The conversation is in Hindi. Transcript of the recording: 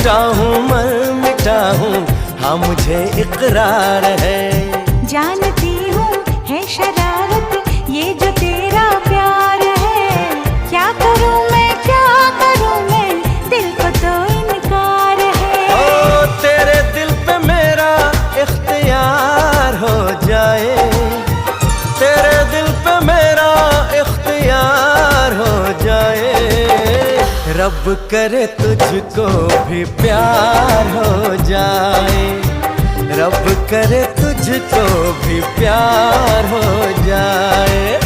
टूटा हूँ मर मिटा हूँ, हाँ मुझे इकरार है। जानती हूँ है शरारत ये जो तेरा प्यार है, क्या करूँ मैं दिल को तो इनकार है। ओ तेरे दिल पे मेरा इख्तियार हो जाए, तेरे दिल पे मेरा इख्तियार हो जाए। रब करे तुझको भी प्यार हो जाए, रब करे तुझको भी प्यार हो जाए।